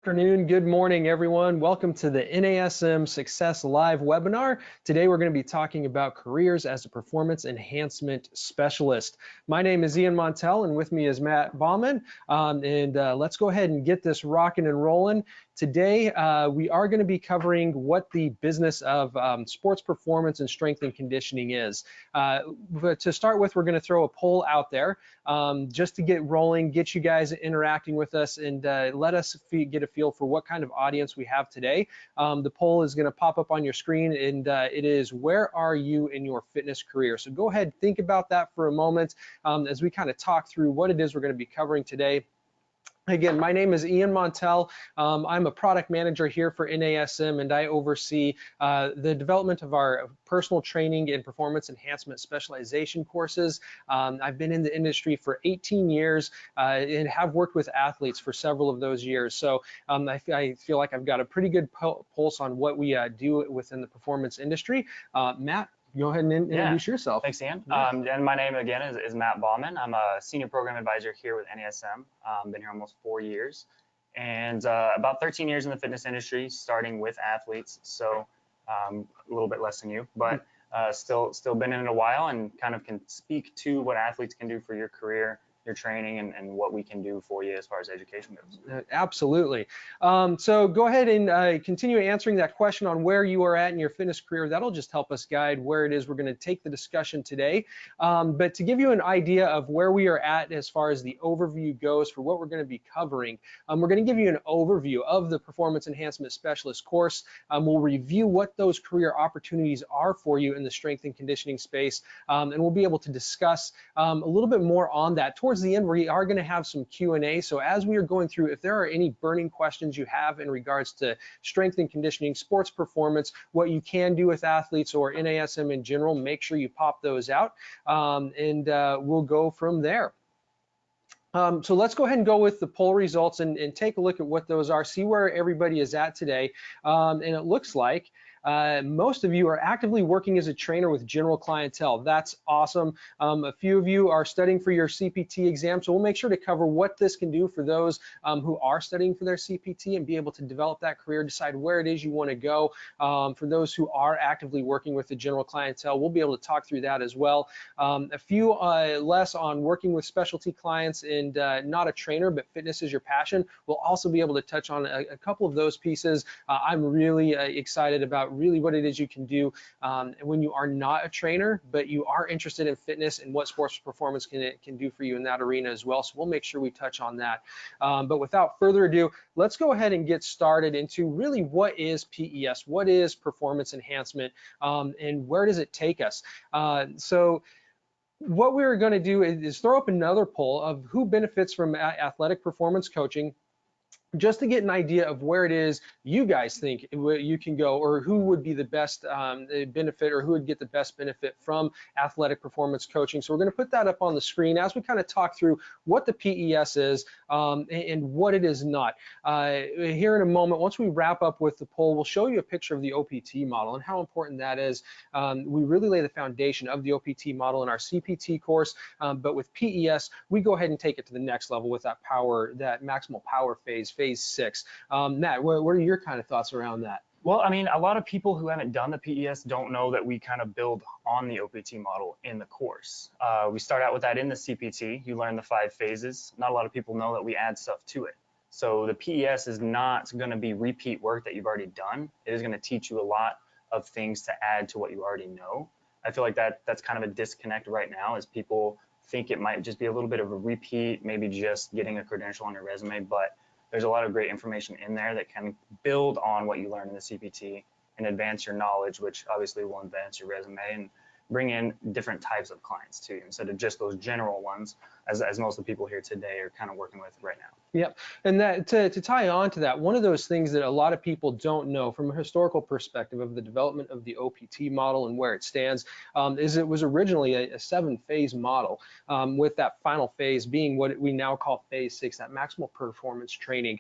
Afternoon, good morning, everyone. Welcome to the NASM Success Live webinar. Today, we're going to be talking about careers as a performance enhancement specialist. My name is Ian Montel, and with me is Matt Bauman. Let's go ahead and get this rocking and rolling. Today, we are going to be covering what the business of sports performance and strength and conditioning is. But to start with, we're going to throw a poll out there just to get rolling, get you guys interacting with us, and let us get a feel for what kind of audience we have today. The poll is going to pop up on your screen, and it is, where are you in your fitness career? So go ahead, think about that for a moment as we kind of talk through what it is we're going to be covering today. Again, my name is Ian Montel. I'm a product manager here for NASM, and I oversee the development of our personal training and performance enhancement specialization courses. I've been in the industry for 18 years and have worked with athletes for several of those years. So I feel like I've got a pretty good pulse on what we do within the performance industry. Matt, go ahead and introduce yourself. Thanks, Ian. Yeah. And my name again is Matt Bauman. I'm a senior program advisor here with NASM. Been here almost 4 years, and about 13 years in the fitness industry, starting with athletes. So a little bit less than you, but still been in it a while, and kind of can speak to what athletes can do for your career, your training, and what we can do for you as far as education goes. Absolutely. So go ahead and continue answering that question on where you are at in your fitness career. That'll just help us guide where it is we're going to take the discussion today. But to give you an idea of where we are at as far as the overview goes for what we're going to be covering, we're going to give you an overview of the Performance Enhancement Specialist course. We'll review what those career opportunities are for you in the strength and conditioning space, and we'll be able to discuss a little bit more on that. Towards the end, we are going to have some Q&A. So as we are going through, if there are any burning questions you have in regards to strength and conditioning, sports performance, what you can do with athletes or NASM in general, make sure you pop those out, and we'll go from there. So let's go ahead and go with the poll results and take a look at what those are, see where everybody is at today. And it looks like most of you are actively working as a trainer with general clientele. That's awesome. A few of you are studying for your CPT exam, so we'll make sure to cover what this can do for those who are studying for their CPT and be able to develop that career, decide where it is you want to go. For those who are actively working with the general clientele, we'll be able to talk through that as well. A few less on working with specialty clients and not a trainer, but fitness is your passion. We'll also be able to touch on a couple of those pieces. I'm really excited about really what it is you can do when you are not a trainer, but you are interested in fitness and what sports performance can do for you in that arena as well. So we'll make sure we touch on that. But without further ado, let's go ahead and get started into really what is PES, what is performance enhancement, and where does it take us? So what we're going to do is throw up another poll of who benefits from athletic performance coaching, just to get an idea of where it is you guys think you can go, or who would be the best benefit, or who would get the best benefit from athletic performance coaching. So we're going to put that up on the screen as we kind of talk through what the PES is and what it is not. Here in a moment, once we wrap up with the poll, we'll show you a picture of the OPT model and how important that is. We really lay the foundation of the OPT model in our CPT course, but with PES, we go ahead and take it to the next level with that power, that maximal power phase 6. Matt, what are your kind of thoughts around that? Well, I mean, a lot of people who haven't done the PES don't know that we kind of build on the OPT model in the course. We start out with that in the CPT. You learn the 5 phases. Not a lot of people know that we add stuff to it. So the PES is not going to be repeat work that you've already done. It is going to teach you a lot of things to add to what you already know. I feel like that's kind of a disconnect right now, as people think it might just be a little bit of a repeat, maybe just getting a credential on your resume, but there's a lot of great information in there that can build on what you learn in the CPT and advance your knowledge, which obviously will advance your resume and bring in different types of clients too, instead of just those general ones, as most of the people here today are kind of working with right now. Yep, and that to tie on to that, one of those things that a lot of people don't know from a historical perspective of the development of the OPT model and where it stands is it was originally a 7-phase model, with that final phase being what we now call phase 6, that maximal performance training.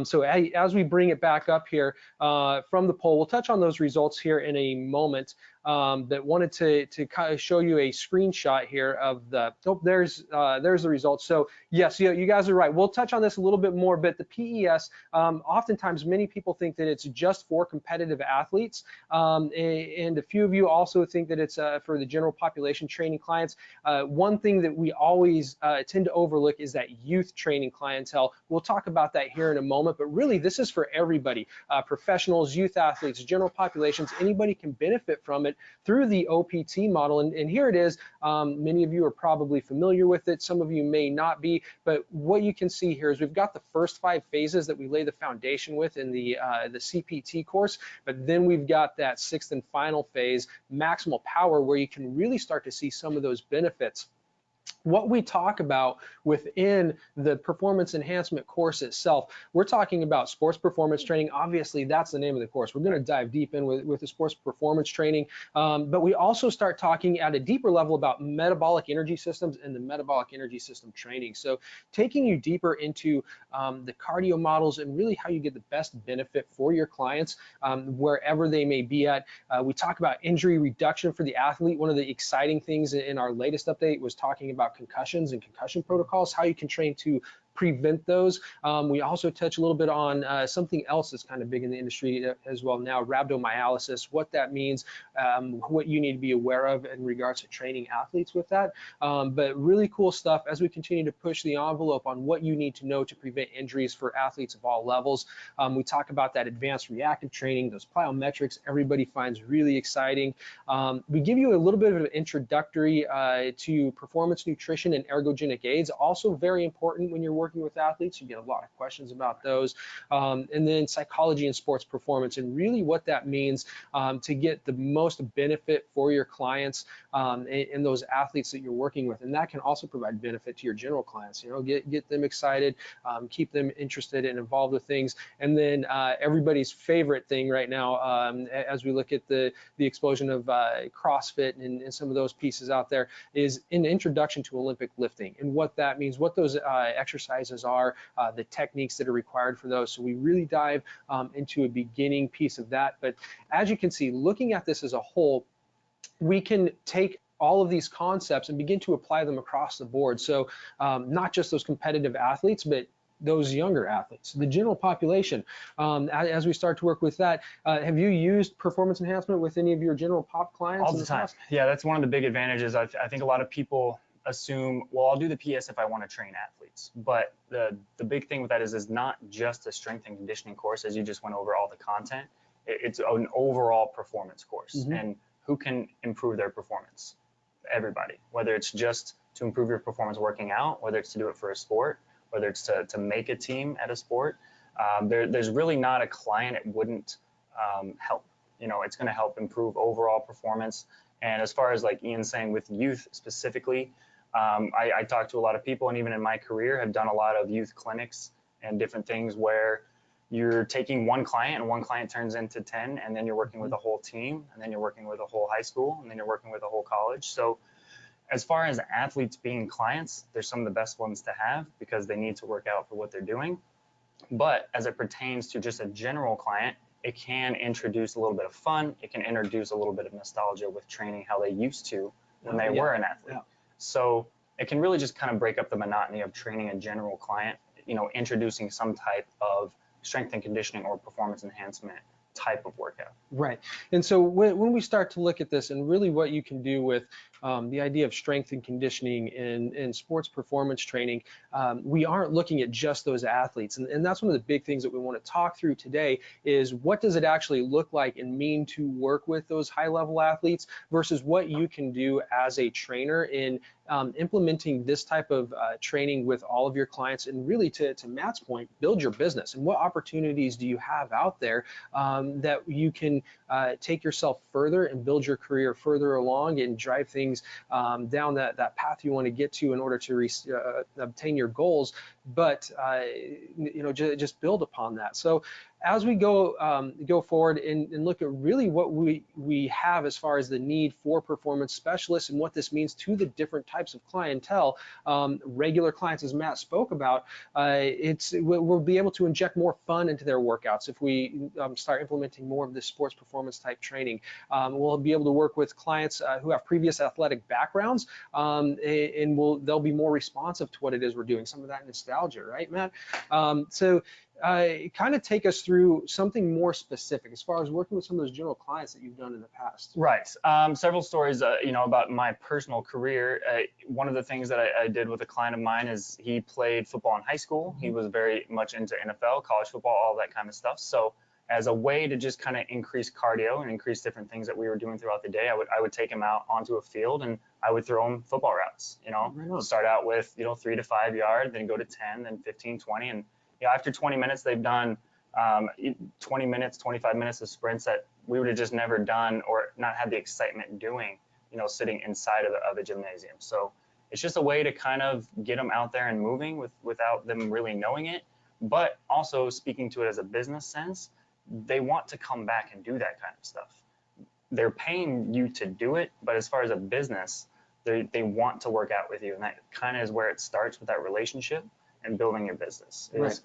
So as we bring it back up here from the poll, we'll touch on those results here in a moment. That wanted to kind of show you a screenshot here of the, oh, there's there's the results. So yes, you guys are right. We'll touch on this a little bit more, but the PES, oftentimes many people think that it's just for competitive athletes, and a few of you also think that it's for the general population training clients. One thing that we always tend to overlook is that youth training clientele. We'll talk about that here in a moment, but really this is for everybody, professionals, youth athletes, general populations. Anybody can benefit from it through the OPT model, and here it is. Many of you are probably familiar with it, some of you may not be, but what you can see here is we've got the first 5 phases that we lay the foundation with in the CPT course, but then we've got that 6th and final phase, maximal power, where you can really start to see some of those benefits. What we talk about within the performance enhancement course itself, we're talking about sports performance training. Obviously, that's the name of the course. We're going to dive deep in with the sports performance training, but we also start talking at a deeper level about metabolic energy systems and the metabolic energy system training. So taking you deeper into the cardio models and really how you get the best benefit for your clients wherever they may be at. We talk about injury reduction for the athlete. One of the exciting things in our latest update was talking about concussions and concussion protocols, how you can train to prevent those. We also touch a little bit on something else that's kind of big in the industry as well now, rhabdomyolysis, what that means, what you need to be aware of in regards to training athletes with that. But really cool stuff as we continue to push the envelope on what you need to know to prevent injuries for athletes of all levels. We talk about that advanced reactive training, those plyometrics everybody finds really exciting. We give you a little bit of an introductory to performance nutrition and ergogenic aids, also very important when you're working with athletes. You get a lot of questions about those. And then psychology and sports performance, and really what that means to get the most benefit for your clients and those athletes that you're working with. And that can also provide benefit to your general clients. You know, get them excited, keep them interested and involved with things. And then everybody's favorite thing right now, as we look at the explosion of CrossFit and some of those pieces out there, is an introduction to Olympic lifting and what that means, what those exercises are, the techniques that are required for those. So we really dive into a beginning piece of that. But as you can see, looking at this as a whole, we can take all of these concepts and begin to apply them across the board. So not just those competitive athletes, but those younger athletes, the general population. As we start to work with that, have you used performance enhancement with any of your general pop clients? All the time. Yeah, that's one of the big advantages. I think a lot of people assume, well, I'll do the PS if I want to train athletes. But the big thing with that is not just a strength and conditioning course, as you just went over all the content. It's an overall performance course. Mm-hmm. And who can improve their performance? Everybody, whether it's just to improve your performance working out, whether it's to do it for a sport, whether it's to make a team at a sport. There's really not a client it wouldn't help. You know, it's going to help improve overall performance. And as far as like Ian's saying with youth specifically, I talk to a lot of people, and even in my career have done a lot of youth clinics and different things where you're taking one client and one client turns into 10, and then you're working with a whole team, and then you're working with a whole high school, and then you're working with a whole college. So as far as athletes being clients, they're some of the best ones to have because they need to work out for what they're doing. But as it pertains to just a general client, it can introduce a little bit of fun. It can introduce a little bit of nostalgia with training how they used to when they were an athlete. Yeah. So it can really just kind of break up the monotony of training a general client, you know, introducing some type of strength and conditioning or performance enhancement type of workout. Right. And so when we start to look at this and really what you can do with the idea of strength and conditioning in sports performance training, we aren't looking at just those athletes. And that's one of the big things that we want to talk through today is what does it actually look like and mean to work with those high level athletes versus what you can do as a trainer in implementing this type of training with all of your clients, and really to Matt's point, build your business. And what opportunities do you have out there that you can take yourself further and build your career further along and drive things down that path you want to get to in order to obtain your goals, but you know, just build upon that. So as we go forward and look at really what we have as far as the need for performance specialists and what this means to the different types of clientele, regular clients, as Matt spoke about, we'll be able to inject more fun into their workouts if we start implementing more of this sports performance type training. We'll be able to work with clients who have previous athletic backgrounds, and they'll be more responsive to what it is we're doing. Some of that nostalgia, right, Matt? So kind of take us through something more specific as far as working with some of those general clients that you've done in the past. Right. Several stories, about my personal career. One of the things that I did with a client of mine is he played football in high school. He was very much into NFL, college football, all that kind of stuff. So as a way to just kind of increase cardio and increase different things that we were doing throughout the day, I would take him out onto a field and I would throw him football routes. Right. Start out with 3 to 5 yards, then go to 10, then 15, 20, and after 20 minutes they've done 20 minutes, 25 minutes of sprints that we would have just never done or not had the excitement doing, sitting inside of a gymnasium. So it's just a way to kind of get them out there and moving without them really knowing it, but also speaking to it as a business sense. They want to come back and do that kind of stuff. They're paying you to do it, but as far as a business, they want to work out with you, and that kind of is where it starts with that relationship and building your business. Right.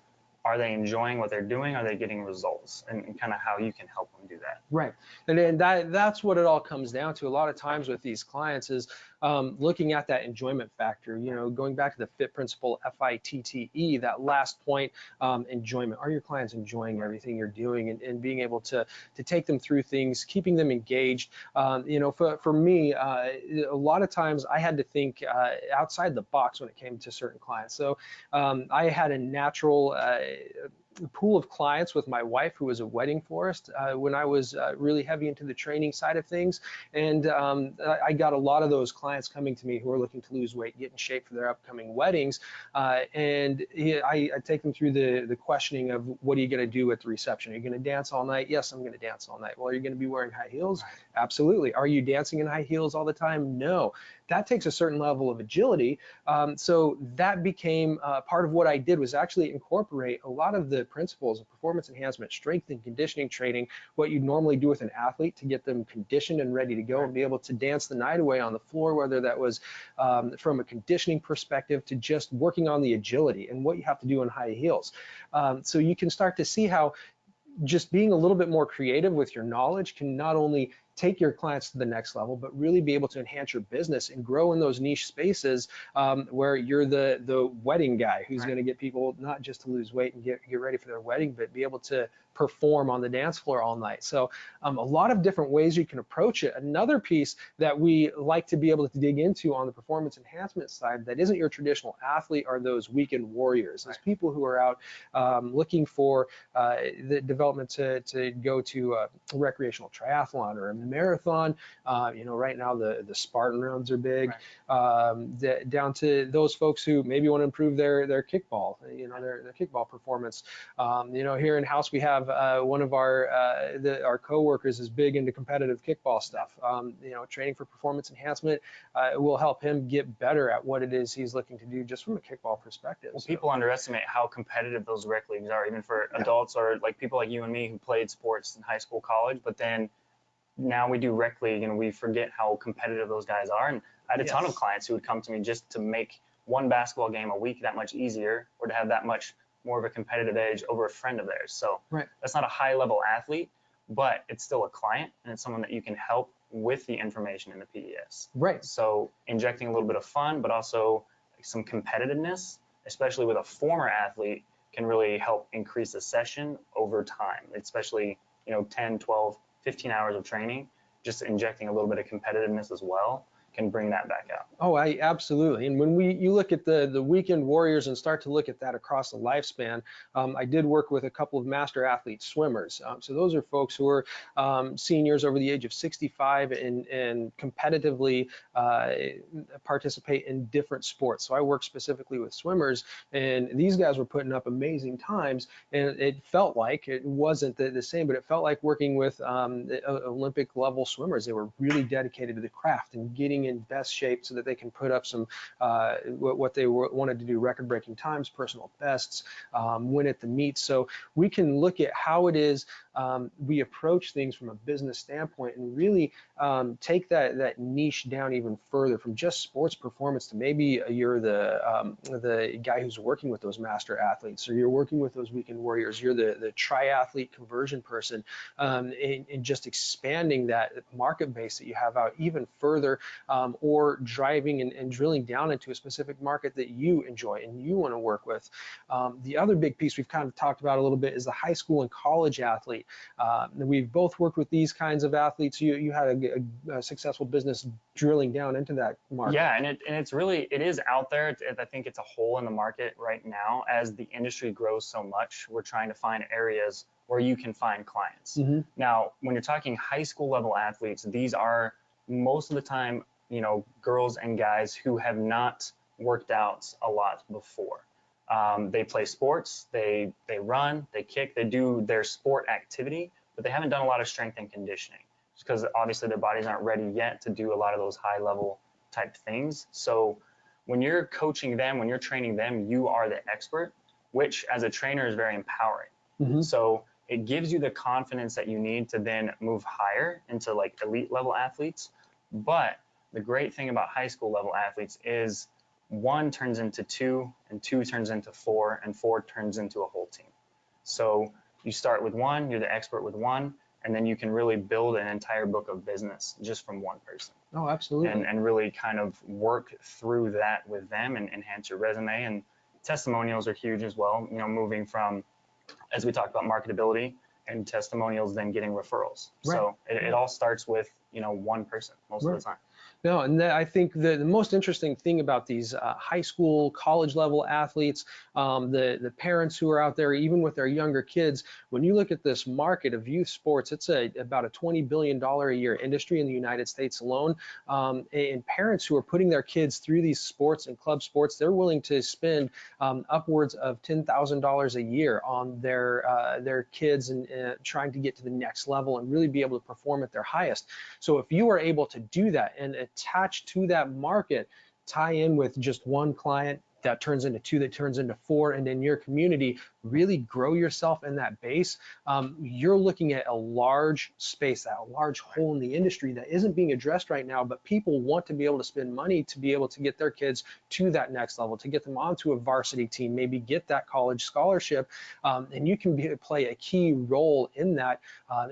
Are they enjoying what they're doing? Are they getting results? And kind of how you can help them do that. Right. And then that's what it all comes down to. A lot of times with these clients is looking at that enjoyment factor, going back to the FIT principle, FITTE, that last point, enjoyment. Are your clients enjoying everything you're doing and being able to take them through things, keeping them engaged? For me, a lot of times I had to think outside the box when it came to certain clients. So I had a natural pool of clients with my wife, who was a wedding florist, when I was really heavy into the training side of things. And I got a lot of those clients coming to me who are looking to lose weight, get in shape for their upcoming weddings. And I take them through the questioning of, what are you going to do at the reception? Are you going to dance all night? Yes, I'm going to dance all night. Well, are you going to be wearing high heels? Right. Absolutely. Are you dancing in high heels all the time? No. That takes a certain level of agility. So that became part of what I did, was actually incorporate a lot of the principles of performance enhancement, strength and conditioning training, what you normally do with an athlete to get them conditioned and ready to go and be able to dance the night away on the floor, whether that was from a conditioning perspective to just working on the agility and what you have to do in high heels. So you can start to see how just being a little bit more creative with your knowledge can not only take your clients to the next level, but really be able to enhance your business and grow in those niche spaces where you're the wedding guy who's going to get people not just to lose weight and get ready for their wedding, but be able to perform on the dance floor all night. So a lot of different ways you can approach it. Another piece that we like to be able to dig into on the performance enhancement side that isn't your traditional athlete are those weekend warriors. Those people who are out looking for the development to go to a recreational triathlon or a marathon. Right now the Spartan rounds are big. Down to those folks who maybe want to improve their kickball, their kickball performance. Here in house we have one of our co-workers is big into competitive kickball stuff. Training for performance enhancement will help him get better at what it is he's looking to do just from a kickball perspective. Well, people underestimate how competitive those rec leagues are, even for adults or like people like you and me who played sports in high school, college, but then now we do rec league and we forget how competitive those guys are. And I had a ton of clients who would come to me just to make one basketball game a week that much easier, or to have that much more of a competitive edge over a friend of theirs. So that's not a high level athlete, but it's still a client and it's someone that you can help with the information in the PES. Right. So injecting a little bit of fun, but also some competitiveness, especially with a former athlete, can really help increase the session over time, especially 10, 12, 15 hours of training. Just injecting a little bit of competitiveness as well can bring that back out. Oh, absolutely. And when you look at the weekend warriors and start to look at that across the lifespan, I did work with a couple of master athlete swimmers. So those are folks who are seniors over the age of 65 and competitively participate in different sports. So I work specifically with swimmers, and these guys were putting up amazing times, and it felt like it wasn't the same, but it felt like working with Olympic level swimmers. They were really dedicated to the craft and getting getting in best shape so that they can put up some what they wanted to do, record-breaking times, personal bests, win at the meet. So we can look at how it is we approach things from a business standpoint and really take that niche down even further, from just sports performance to maybe you're the guy who's working with those master athletes, or you're working with those weekend warriors, you're the triathlete conversion person, and just expanding that market base that you have out even further, or driving and drilling down into a specific market that you enjoy and you want to work with. The other big piece we've kind of talked about a little bit is the high school and college athlete. We've both worked with these kinds of athletes. You had a successful business drilling down into that market. Yeah, and it is out there. I think it's a hole in the market right now. As the industry grows so much, we're trying to find areas where you can find clients. Mm-hmm. Now, when you're talking high school level athletes, these are most of the time, girls and guys who have not worked out a lot before. They play sports, they run, they kick, they do their sport activity, but they haven't done a lot of strength and conditioning, because obviously their bodies aren't ready yet to do a lot of those high level type things. So when you're coaching them, when you're training them, you are the expert, which as a trainer is very empowering. Mm-hmm. So it gives you the confidence that you need to then move higher into like elite level athletes. But the great thing about high school level athletes is 1 turns into 2, and 2 turns into 4, and 4 turns into a whole team. So you start with 1, you're the expert with 1, and then you can really build an entire book of business just from 1 person. Oh, absolutely. And really kind of work through that with them and enhance your resume. And testimonials are huge as well, moving from, as we talked about, marketability and testimonials, then getting referrals. Right. So it all starts with, 1 person most of the time. No, and I think the most interesting thing about these high school, college level athletes, the parents who are out there, even with their younger kids, when you look at this market of youth sports, it's about a $20 billion a year industry in the United States alone. And parents who are putting their kids through these sports and club sports, they're willing to spend upwards of $10,000 a year on their kids and trying to get to the next level and really be able to perform at their highest. So if you are able to do that and attach to that market, tie in with just 1 client that turns into 2, that turns into 4, and in your community, really grow yourself in that base, you're looking at a large space, a large hole in the industry that isn't being addressed right now, but people want to be able to spend money to be able to get their kids to that next level, to get them onto a varsity team, maybe get that college scholarship, and you can play a key role in that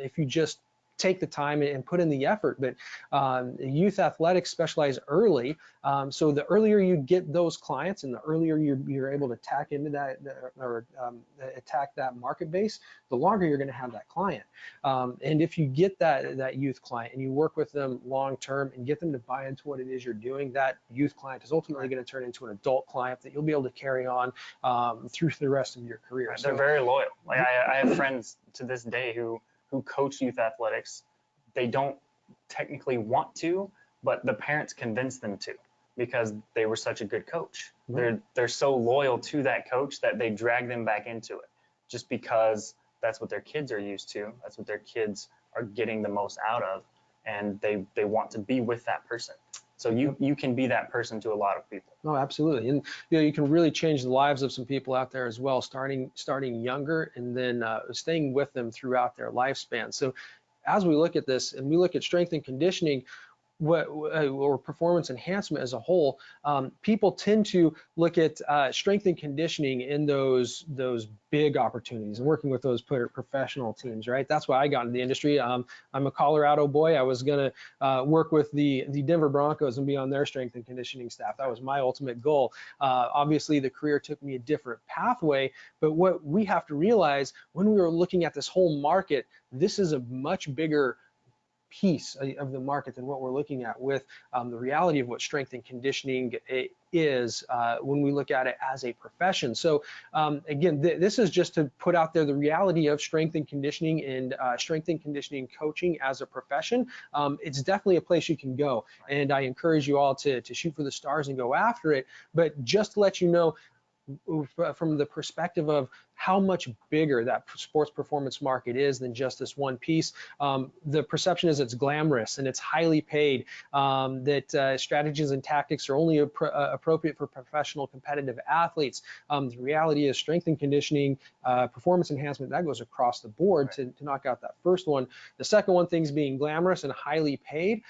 if you just take the time and put in the effort. But youth athletics specialize early, so the earlier you get those clients and the earlier you're able to tack into that or attack that market base, the longer you're going to have that client. And if you get that youth client and you work with them long term and get them to buy into what it is you're doing, that youth client is ultimately going to turn into an adult client that you'll be able to carry on through the rest of your career. They're very loyal. Like I have friends to this day who coach youth athletics. They don't technically want to, but the parents convince them to, because they were such a good coach. Right. They're so loyal to that coach that they drag them back into it, just because that's what their kids are used to. That's what their kids are getting the most out of, and they want to be with that person. So you can be that person to a lot of people. Oh, absolutely. And you can really change the lives of some people out there as well, starting younger and then staying with them throughout their lifespan. So as we look at this and we look at strength and conditioning, or performance enhancement as a whole, people tend to look at strength and conditioning in those big opportunities and working with those professional teams, right? That's why I got into the industry. I'm a Colorado boy. I was gonna work with the Denver Broncos and be on their strength and conditioning staff. That was my ultimate goal. Obviously, the career took me a different pathway, but what we have to realize when we were looking at this whole market, this is a much bigger piece of the market than what we're looking at with the reality of what strength and conditioning is when we look at it as a profession. So again, this is just to put out there the reality of strength and conditioning and strength and conditioning coaching as a profession. It's definitely a place you can go, and I encourage you all to shoot for the stars and go after it. But just to let you know, from the perspective of how much bigger that sports performance market is than just this one piece. The perception is it's glamorous and it's highly paid, that strategies and tactics are only appropriate for professional competitive athletes. The reality is strength and conditioning, performance enhancement, that goes across the board to knock out that first one. The second one, things being glamorous and highly paid,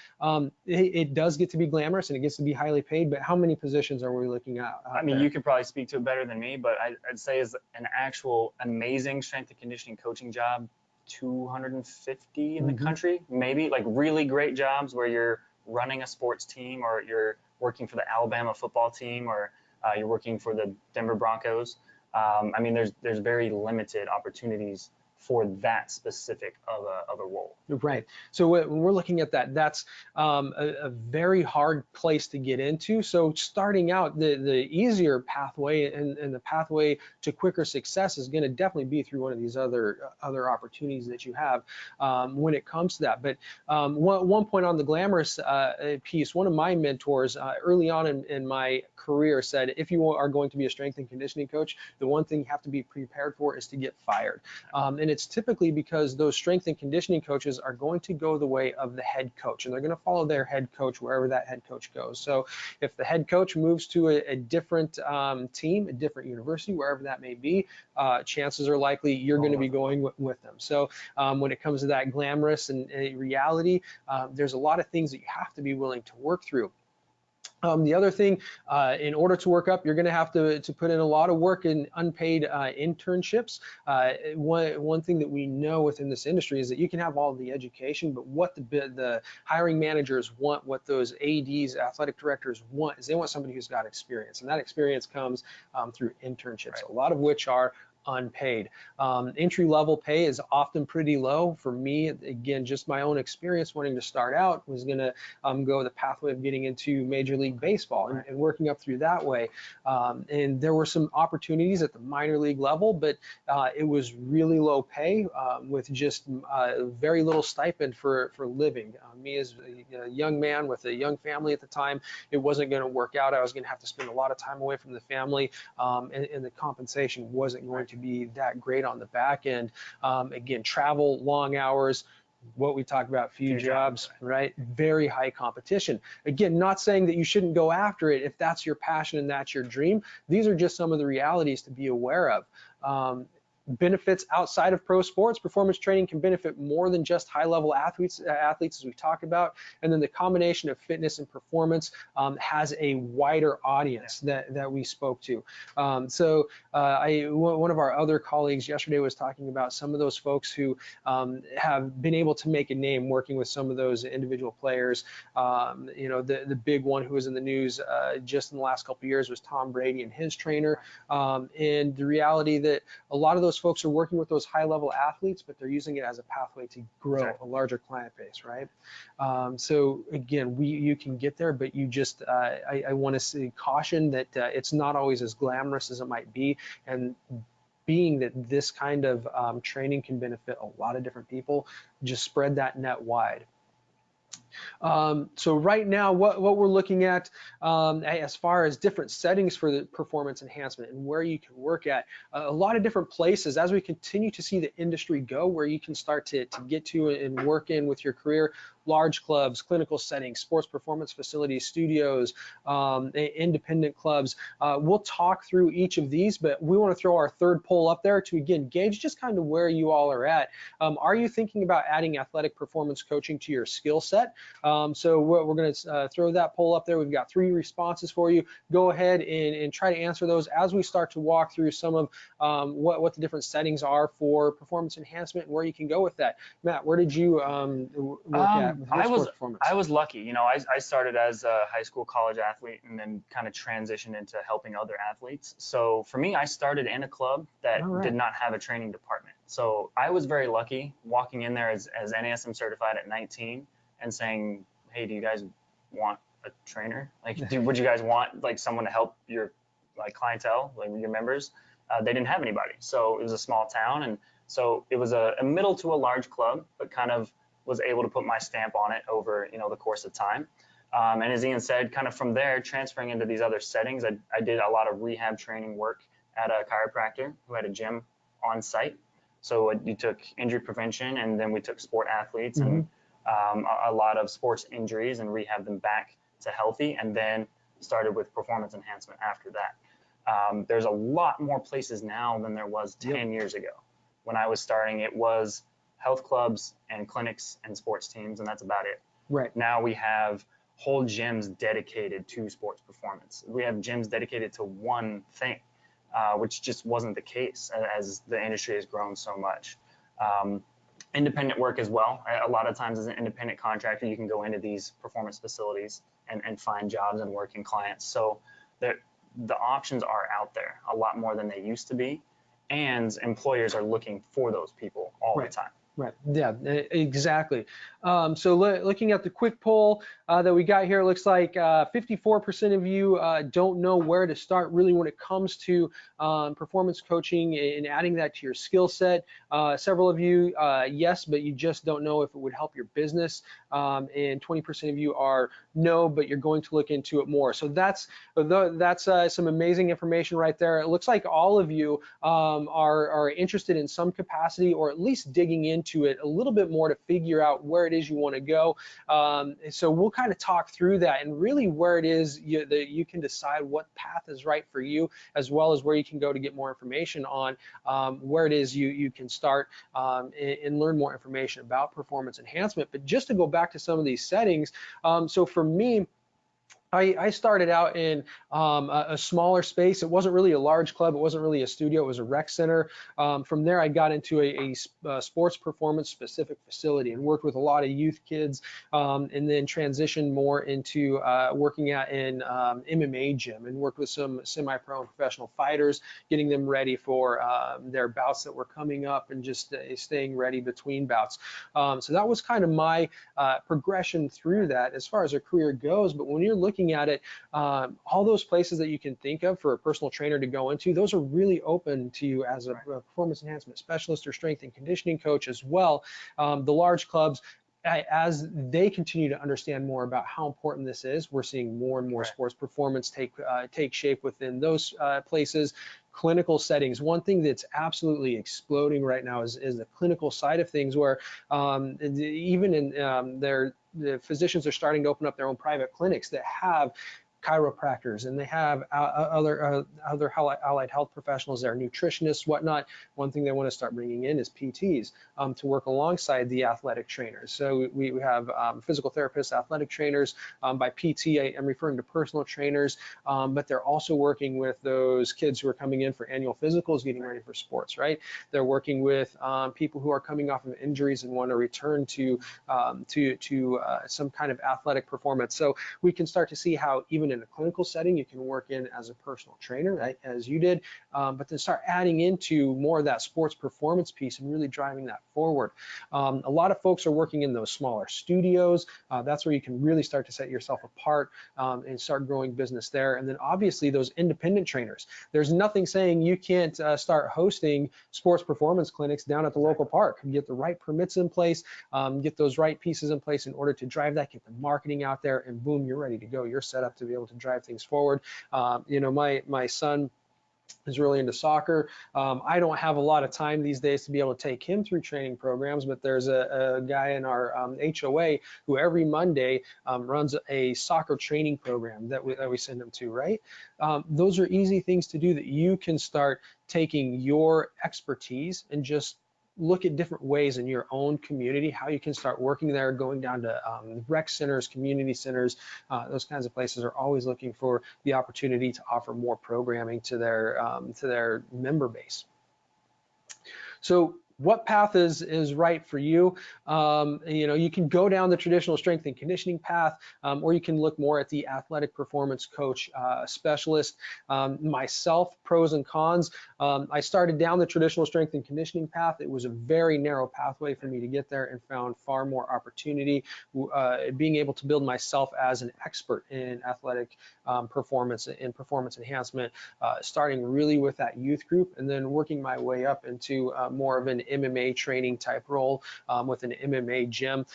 it does get to be glamorous and it gets to be highly paid, but how many positions are we looking at? I mean, you could probably speak to it better than me, but I'd say is an actual amazing strength and conditioning coaching job, 250 in the country, maybe, like really great jobs where you're running a sports team or you're working for the Alabama football team or you're working for the Denver Broncos. I mean, there's very limited opportunities for that specific of a role. Right. So when we're looking at that, that's a very hard place to get into. So starting out, the easier pathway and the pathway to quicker success is going to definitely be through one of these other opportunities that you have when it comes to that. But one point on the glamorous piece, one of my mentors early on in my career said, if you are going to be a strength and conditioning coach, the one thing you have to be prepared for is to get fired. And it's typically because those strength and conditioning coaches are going to go the way of the head coach, and they're going to follow their head coach wherever that head coach goes. So if the head coach moves to a different team, a different university, wherever that may be, chances are likely you're going to be going with them. So when it comes to that glamorous and reality, there's a lot of things that you have to be willing to work through. The other thing, in order to work up, you're going to have to put in a lot of work in unpaid internships. One thing that we know within this industry is that you can have all the education, but what the hiring managers want, what those ADs, athletic directors want, is they want somebody who's got experience, and that experience comes through internships, a lot of which are unpaid. Entry-level pay is often pretty low. For me, again, just my own experience wanting to start out was going to go the pathway of getting into Major League Baseball and working up through that way. And there were some opportunities at the minor league level, but it was really low pay with just very little stipend for living. Me as a young man with a young family at the time, it wasn't going to work out. I was going to have to spend a lot of time away from the family, and the compensation wasn't going to be that great on the back end. Again, travel, long hours, what we talked about, few jobs, right? Very high competition. Again, not saying that you shouldn't go after it if that's your passion and that's your dream. These are just some of the realities to be aware of. Benefits outside of pro sports, performance training can benefit more than just high-level athletes as we talked about, and then the combination of fitness and performance has a wider audience that we spoke to. One of our other colleagues yesterday was talking about some of those folks who have been able to make a name working with some of those individual players. The big one who was in the news just in the last couple of years was Tom Brady and his trainer, and the reality that a lot of those folks are working with those high-level athletes, but they're using it as a pathway to grow a larger client base, right? So again, you can get there, but you just, I want to say caution that it's not always as glamorous as it might be, and being that this kind of training can benefit a lot of different people, just spread that net wide. So right now, what we're looking at as far as different settings for the performance enhancement and where you can work at, a lot of different places as we continue to see the industry go, where you can start to get to and work in with your career. Large clubs, clinical settings, sports performance facilities, studios, independent clubs. We'll talk through each of these, but we want to throw our third poll up there to again gauge just kind of where you all are at. Are you thinking about adding athletic performance coaching to your skill set? So we're going to throw that poll up there. We've got 3 responses for you. Go ahead and try to answer those as we start to walk through some of what the different settings are for performance enhancement and where you can go with that. Matt, where did you work at? I was lucky. You know, I started as a high school, college athlete, and then kind of transitioned into helping other athletes. So for me, I started in a club that did not have a training department. So I was very lucky walking in there as NASM certified at 19 and saying, hey, do you guys want a trainer? Like, would you guys want like someone to help your like clientele, like your members? They didn't have anybody. So it was a small town, and so it was a middle to a large club, but kind of was able to put my stamp on it over, the course of time. And as Ian said, kind of from there, transferring into these other settings, I did a lot of rehab training work at a chiropractor who had a gym on site. So you took injury prevention, and then we took sport athletes and a lot of sports injuries and rehab them back to healthy, and then started with performance enhancement after that. There's a lot more places now than there was 10 years ago. When I was starting, it was health clubs and clinics and sports teams, and that's about it. Right. Now we have whole gyms dedicated to sports performance. We have gyms dedicated to one thing, which just wasn't the case as the industry has grown so much. Independent work as well. A lot of times as an independent contractor, you can go into these performance facilities and find jobs and work in clients. So the options are out there a lot more than they used to be, and employers are looking for those people all the time. Right. Yeah, exactly. So looking at the quick poll that we got here, it looks like 54% of you don't know where to start really when it comes to performance coaching and adding that to your skill set. Several of you, yes, but you just don't know if it would help your business. And 20% of you are no, but you're going to look into it more. So that's some amazing information right there. It looks like all of you are interested in some capacity, or at least digging into it a little bit more to figure out where it is you want to go. So we'll kind of talk through that and really where it is that you can decide what path is right for you, as well as where you can go to get more information on where it is you can start and learn more information about performance enhancement. But just to go back to some of these settings, so for me, I started out in a smaller space. It wasn't really a large club. It wasn't really a studio. It was a rec center. From there, I got into a sports performance specific facility and worked with a lot of youth kids, and then transitioned more into working at an MMA gym and worked with some semi-pro and professional fighters, getting them ready for their bouts that were coming up and just staying ready between bouts. So that was kind of my progression through that as far as a career goes. But when you're looking at it, all those places that you can think of for a personal trainer to go into, those are really open to you as a performance enhancement specialist or strength and conditioning coach as well. The large clubs, as they continue to understand more about how important this is, we're seeing more and more sports performance take shape within those places. Clinical settings, one thing that's absolutely exploding right now is the clinical side of things, where even in the physicians are starting to open up their own private clinics that have chiropractors, and they have other allied health professionals there, nutritionists, whatnot. One thing they want to start bringing in is PTs to work alongside the athletic trainers. So we have physical therapists, athletic trainers. By PT, I'm referring to personal trainers, but they're also working with those kids who are coming in for annual physicals, getting ready for sports, right? They're working with people who are coming off of injuries and want to return to some kind of athletic performance. So we can start to see how even in a clinical setting, you can work in as a personal trainer, right, as you did, but then start adding into more of that sports performance piece and really driving that forward. A lot of folks are working in those smaller studios. That's where you can really start to set yourself apart and start growing business there. And then obviously those independent trainers. There's nothing saying you can't start hosting sports performance clinics down at the local park. Get the right permits in place, get those right pieces in place in order to drive that, get the marketing out there, and boom, you're ready to go. You're set up to be able to drive things forward. My son is really into soccer. I don't have a lot of time these days to be able to take him through training programs, but there's a guy in our HOA who every Monday runs a soccer training program that we send him to, right? Those are easy things to do that you can start taking your expertise and just look at different ways in your own community, how you can start working there, going down to rec centers, community centers. Those kinds of places are always looking for the opportunity to offer more programming to their member base. So what path is right for you? You can go down the traditional strength and conditioning path, or you can look more at the athletic performance coach specialist. Myself, pros and cons. I started down the traditional strength and conditioning path. It was a very narrow pathway for me to get there, and found far more opportunity being able to build myself as an expert in athletic performance and performance enhancement, starting really with that youth group, and then working my way up into more of an MMA training type role with an MMA gym.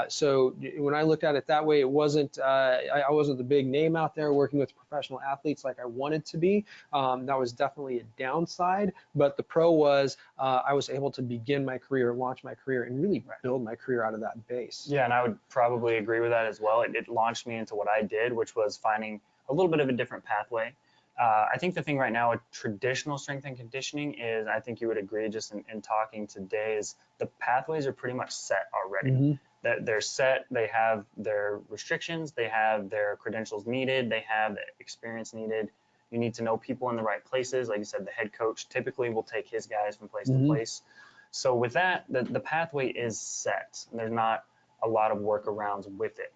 So when I looked at it that way, it wasn't I wasn't the big name out there working with professional athletes like I wanted to be. That was definitely a downside, but the pro was I was able to begin my career, launch my career, and really build my career out of that base. Yeah, and I would probably agree with that as well. It launched me into what I did, which was finding a little bit of a different pathway. I think the thing right now with traditional strength and conditioning is, I think you would agree just in talking today, is the pathways are pretty much set already. That they're set, they have their restrictions, they have their credentials needed, they have the experience needed. You need to know people in the right places. Like you said, the head coach typically will take his guys from place to place. So with that, the pathway is set. There's not a lot of workarounds with it.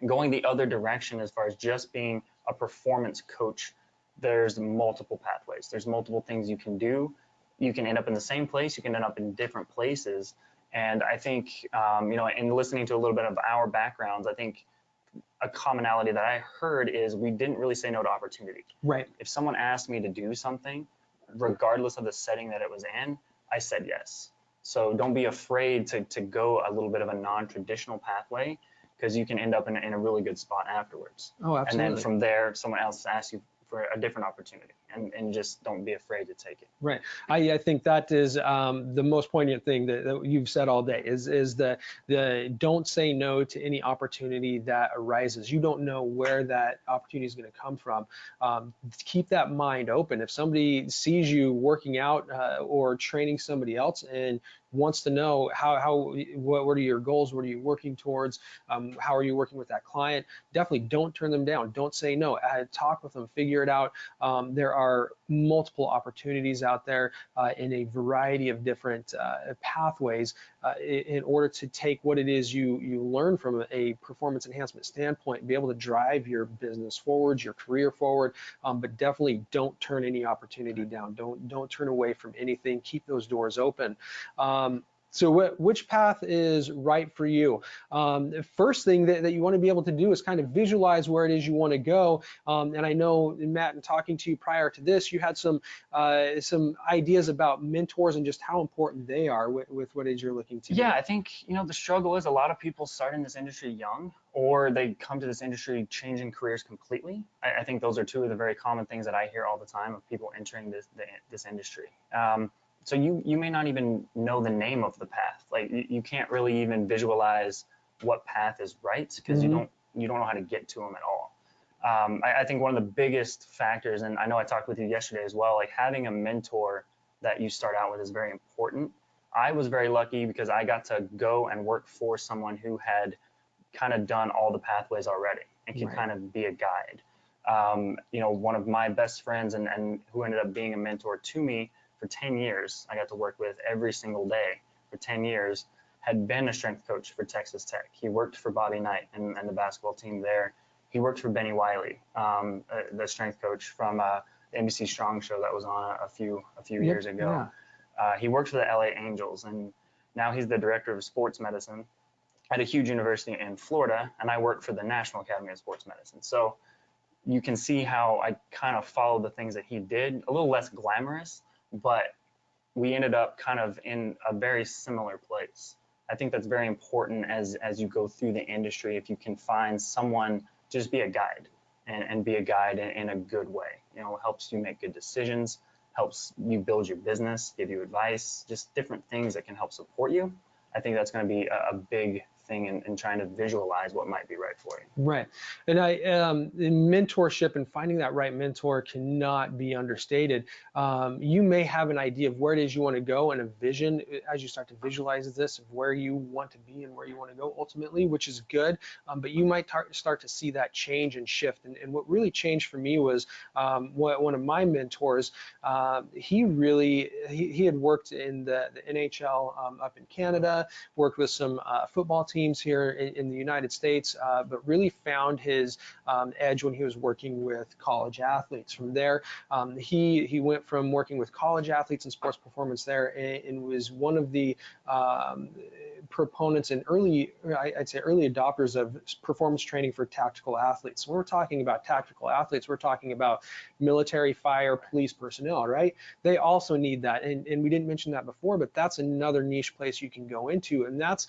Going the other direction as far as just being a performance coach, there's multiple pathways. There's multiple things you can do. You can end up in the same place. You can end up in different places. And I think, you know, in listening to a little bit of our backgrounds, I think a commonality that I heard is we didn't really say no to opportunity. Right. If someone asked me to do something, regardless of the setting that it was in, I said yes. So don't be afraid to go a little bit of a non-traditional pathway, because you can end up in a really good spot afterwards. Oh, absolutely. And then from there, someone else asks you for a different opportunity, and just don't be afraid to take it. Right. I think that is the most poignant thing that you've said all day is the don't say no to any opportunity that arises. You don't know where that opportunity is going to come from. Keep that mind open. If somebody sees you working out or training somebody else and wants to know what are your goals, what are you working towards, how are you working with that client, definitely don't turn them down. Don't say no. Talk with them, figure it out. There are multiple opportunities out there in a variety of different pathways in order to take what it is you learn from a performance enhancement standpoint and be able to drive your business forward, your career forward, but definitely don't turn any opportunity down. Don't turn away from anything. Keep those doors open. So which path is right for you? First thing that you want to be able to do is kind of visualize where it is you want to go. And I know, Matt, in talking to you prior to this, you had some ideas about mentors and just how important they are with what it is you're looking to do. Yeah, I think, you know, the struggle is a lot of people start in this industry young, or they come to this industry changing careers completely. I think those are two of the very common things that I hear all the time of people entering this industry. So you may not even know the name of the path. Like you can't really even visualize what path is right, because you don't know how to get to them at all. I think one of the biggest factors, and I know I talked with you yesterday as well, like having a mentor that you start out with is very important. I was very lucky because I got to go and work for someone who had kind of done all the pathways already and could kind of be a guide. You know, one of my best friends and who ended up being a mentor to me for 10 years, I got to work with every single day for 10 years, had been a strength coach for Texas Tech. He worked for Bobby Knight and the basketball team there. He worked for Benny Wiley, the strength coach from the NBC Strong show that was on a few years ago. Yeah. He worked for the LA Angels, and now he's the director of sports medicine at a huge university in Florida, and I work for the National Academy of Sports Medicine. So you can see how I kind of followed the things that he did, a little less glamorous, but we ended up kind of in a very similar place. I think that's very important as you go through the industry. If you can find someone, just be a guide and be a guide in a good way. You know, helps you make good decisions, helps you build your business, give you advice, just different things that can help support you. I think that's going to be a big thing in trying to visualize what might be right for you. Right. And in mentorship and finding that right mentor cannot be understated. You may have an idea of where it is you want to go and a vision as you start to visualize this of where you want to be and where you want to go ultimately, which is good. But you might start to see that change and shift. And what really changed for me was one of my mentors, he had worked in the NHL up in Canada, worked with some football teams here in the United States, but really found his edge when he was working with college athletes. From there, he went from working with college athletes and sports performance there and was one of the proponents and I'd say early adopters of performance training for tactical athletes. When we're talking about tactical athletes, we're talking about military, fire, police personnel, right? They also need that, and we didn't mention that before, but that's another niche place you can go into, and that's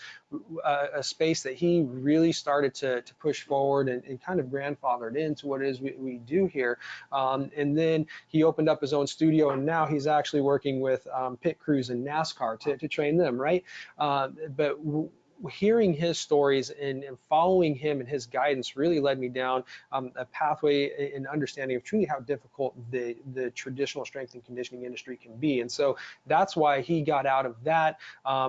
a space that he really started to push forward and kind of grandfathered into what it is we do here. And then he opened up his own studio, and now he's actually working with pit crews and NASCAR to train them, right? But hearing his stories and following him and his guidance really led me down a pathway and understanding of truly how difficult the traditional strength and conditioning industry can be. And so that's why he got out of that,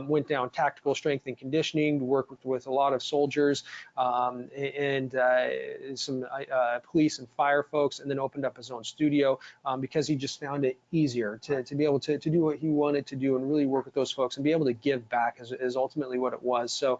went down tactical strength and conditioning, worked with a lot of soldiers and some police and fire folks, and then opened up his own studio because he just found it easier to be able to do what he wanted to do and really work with those folks and be able to give back is ultimately what it was. So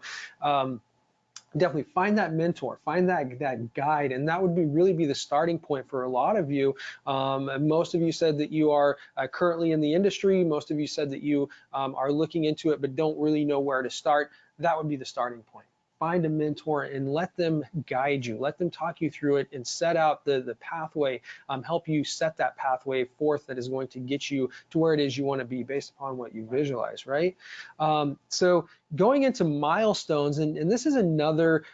definitely find that mentor, find that guide, and that would really be the starting point for a lot of you. Most of you said that you are currently in the industry. Most of you said that you are looking into it but don't really know where to start. That would be the starting point. Find a mentor and let them guide you, let them talk you through it and set out the pathway, help you set that pathway forth that is going to get you to where it is you want to be based upon what you visualize, right? So going into milestones, and this is another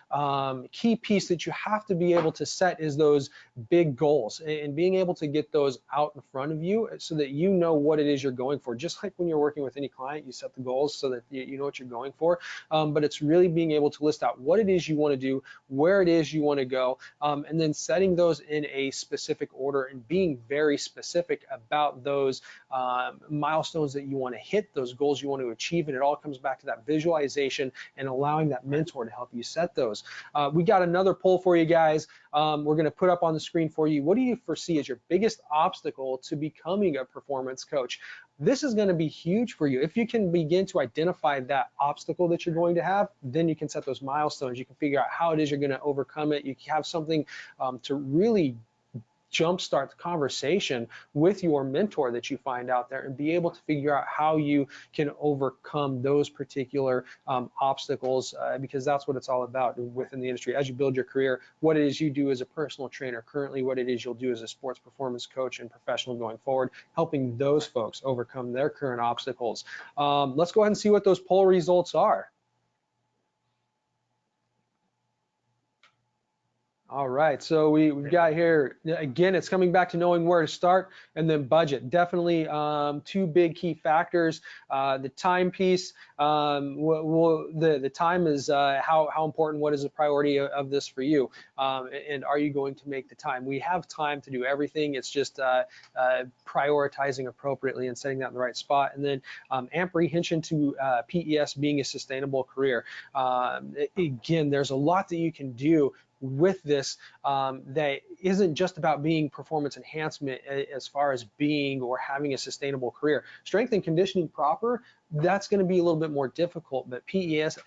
key piece that you have to be able to set is those big goals and being able to get those out in front of you so that you know what it is you're going for. Just like when you're working with any client, you set the goals so that you know what you're going for, but it's really being able to list out what it is you want to do, where it is you want to go, and then setting those in a specific order and being very specific about those milestones that you want to hit, those goals you want to achieve, and it all comes back to that visualization and allowing that mentor to help you set those. We got another poll for you guys. We're going to put up on the screen for you. What do you foresee as your biggest obstacle to becoming a performance coach? This is going to be huge for you. If you can begin to identify that obstacle that you're going to have, then you can set those milestones. You can figure out how it is you're going to overcome it. You have something to really jumpstart the conversation with your mentor that you find out there and be able to figure out how you can overcome those particular obstacles because that's what it's all about within the industry. As you build your career, what it is you do as a personal trainer, currently what it is you'll do as a sports performance coach and professional going forward, helping those folks overcome their current obstacles. Let's go ahead and see what those poll results are. All right, so we've got here, again, it's coming back to knowing where to start and then budget. Definitely two big key factors. The time piece, the time is how important, what is the priority of this for you? And are you going to make the time? We have time to do everything. It's just prioritizing appropriately and setting that in the right spot. And then apprehension to PES being a sustainable career. Again, there's a lot that you can do with this that isn't just about being performance enhancement as far as being or having a sustainable career. Strength and conditioning proper, that's going to be a little bit more difficult, but PES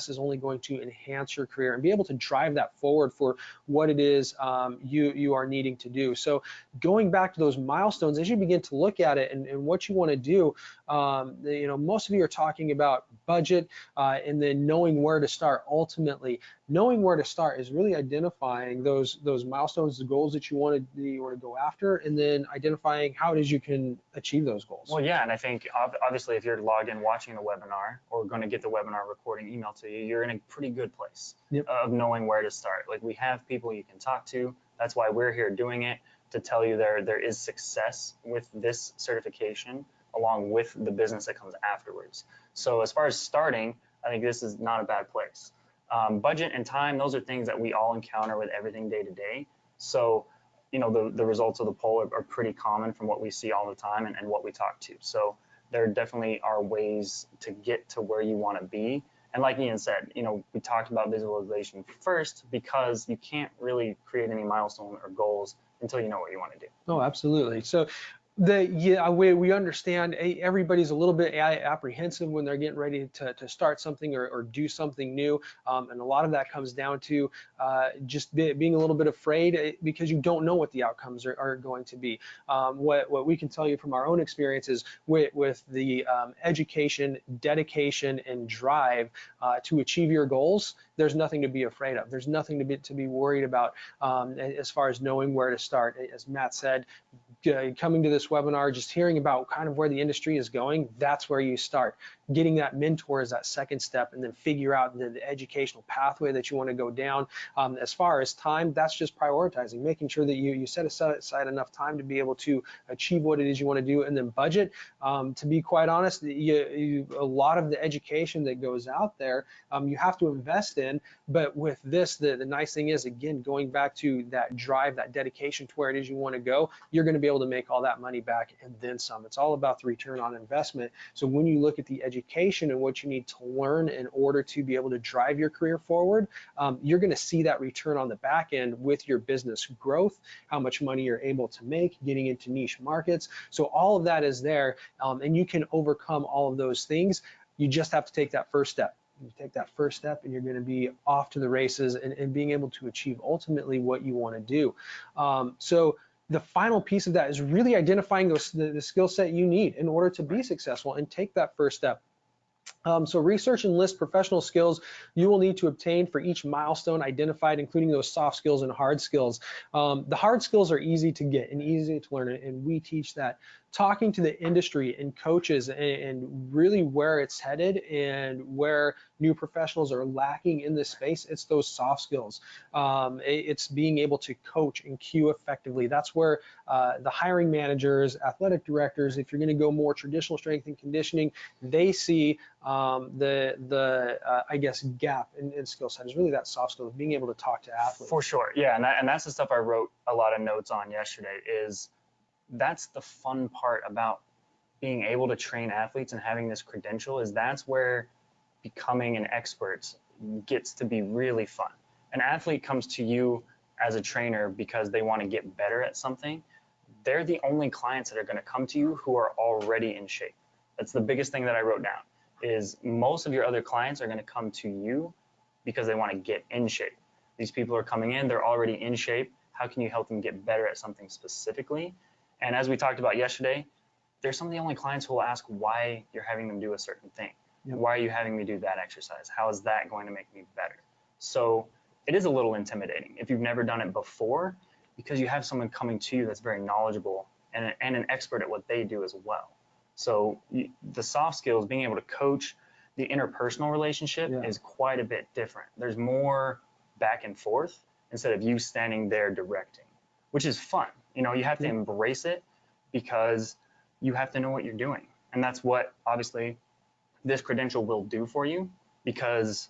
is only going to enhance your career and be able to drive that forward for what it is you are needing to do. So going back to those milestones, as you begin to look at it and what you want to do, most of you are talking about budget and then knowing where to start. Ultimately, knowing where to start is really identifying those milestones, the goals that you want to go after, and then identifying how it is you can achieve those goals. Well, yeah, and I think obviously if you're logged in watching the webinar or going to get the webinar recording emailed to you, you're in a pretty good place of knowing where to start. Like, we have people you can talk to. That's why we're here doing it, to tell you there is success with this certification along with the business that comes afterwards. So as far as starting, I think this is not a bad place. Budget and time, those are things that we all encounter with everything day to day. So, the results of the poll are pretty common from what we see all the time and what we talk to. So there definitely are ways to get to where you want to be. And like Ian said, we talked about visualization first because you can't really create any milestone or goals until you know what you want to do. Oh, absolutely. So Yeah, we understand everybody's a little bit apprehensive when they're getting ready to start something or do something new. And a lot of that comes down to just being a little bit afraid because you don't know what the outcomes are going to be. What we can tell you from our own experiences with the education, dedication, and drive to achieve your goals, there's nothing to be afraid of. There's nothing to be worried about as far as knowing where to start. As Matt said, coming to this webinar, just hearing about kind of where the industry is going, that's where you start. Getting that mentor is that second step, and then figure out the educational pathway that you want to go down. As far as time, that's just prioritizing, making sure that you set aside enough time to be able to achieve what it is you want to do, and then budget. To be quite honest, a lot of the education that goes out there, you have to invest in, but with this, the nice thing is, again, going back to that drive, that dedication to where it is you want to go, you're going to be able to make all that money back and then some. It's all about the return on investment. So when you look at the education and what you need to learn in order to be able to drive your career forward, you're going to see that return on the back end with your business growth, how much money you're able to make, getting into niche markets. So all of that is there, and you can overcome all of those things. You just have to take that first step. You take that first step and you're going to be off to the races and being able to achieve ultimately what you want to do. So the final piece of that is really identifying the skill set you need in order to be successful and take that first step. So research and list professional skills you will need to obtain for each milestone identified, including those soft skills and hard skills. The hard skills are easy to get and easy to learn, and we teach that. Talking to the industry and coaches and really where it's headed and where new professionals are lacking in this space, it's those soft skills. It's being able to coach and cue effectively. That's where the hiring managers, athletic directors, if you're going to go more traditional strength and conditioning, they see I guess gap in skill set is really that soft skill of being able to talk to athletes. For sure, yeah, and that's the stuff I wrote a lot of notes on yesterday. Is that's the fun part about being able to train athletes and having this credential, is that's where becoming an expert gets to be really fun. An athlete comes to you as a trainer because they want to get better at something. They're the only clients that are going to come to you who are already in shape. That's the biggest thing that I wrote down, is most of your other clients are going to come to you because they want to get in shape. These people are coming in, they're already in shape. How can you help them get better at something specifically? And as we talked about yesterday, they're some of the only clients who will ask why you're having them do a certain thing. Yep. Why are you having me do that exercise? How is that going to make me better? So it is a little intimidating if you've never done it before, because you have someone coming to you that's very knowledgeable and an expert at what they do as well. So the soft skills, being able to coach, the interpersonal relationship is quite a bit different. There's more back and forth instead of you standing there directing, which is fun. You know, you have to embrace it because you have to know what you're doing. And that's what obviously this credential will do for you, because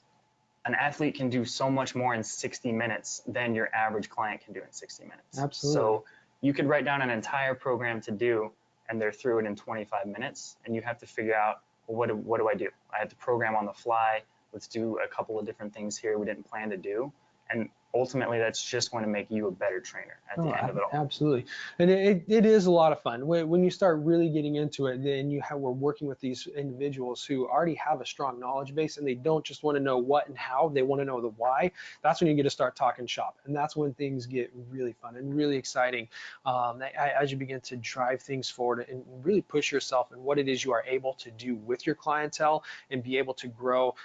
an athlete can do so much more in 60 minutes than your average client can do in 60 minutes. Absolutely. So you could write down an entire program to do, and they're through it in 25 minutes, and you have to figure out, well, what do I do? I have to program on the fly. Let's do a couple of different things here we didn't plan to do. And ultimately, that's just going to make you a better trainer at the end of it all. Absolutely. And it is a lot of fun. When you start really getting into it, then we're working with these individuals who already have a strong knowledge base, and they don't just want to know what and how, they want to know the why. That's when you get to start talking shop. And that's when things get really fun and really exciting as you begin to drive things forward and really push yourself in what it is you are able to do with your clientele and be able to grow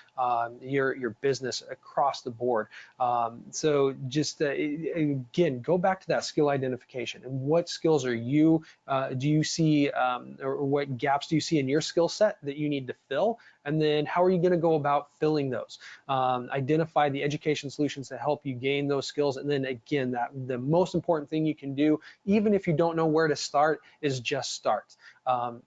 your business across the board. So just again, go back to that skill identification and what skills are do you see or what gaps do you see in your skill set that you need to fill, and then how are you going to go about filling those? Identify the education solutions that help you gain those skills, and then again, the most important thing you can do, even if you don't know where to start, is just start.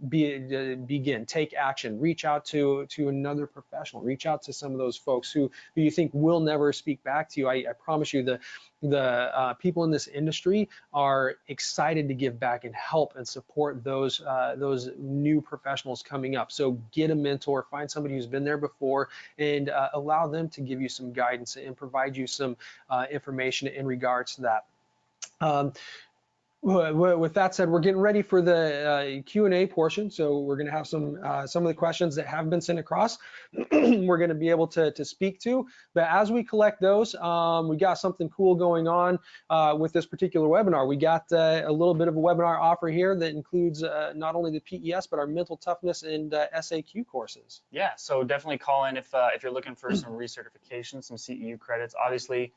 Begin, take action, reach out to another professional, reach out to some of those folks who you think will never speak back to you. I promise you, the people in this industry are excited to give back and help and support those new professionals coming up. So get a mentor, find somebody who's been there before, and allow them to give you some guidance and provide you some information in regards to that. With that said, we're getting ready for the Q&A portion. So we're going to have some of the questions that have been sent across. We're going to be able to speak to. But as we collect those, we got something cool going on with this particular webinar. We got a little bit of a webinar offer here that includes not only the PES, but our mental toughness and SAQ courses. Yeah, so definitely call in if you're looking for some recertification, some CEU credits. Obviously,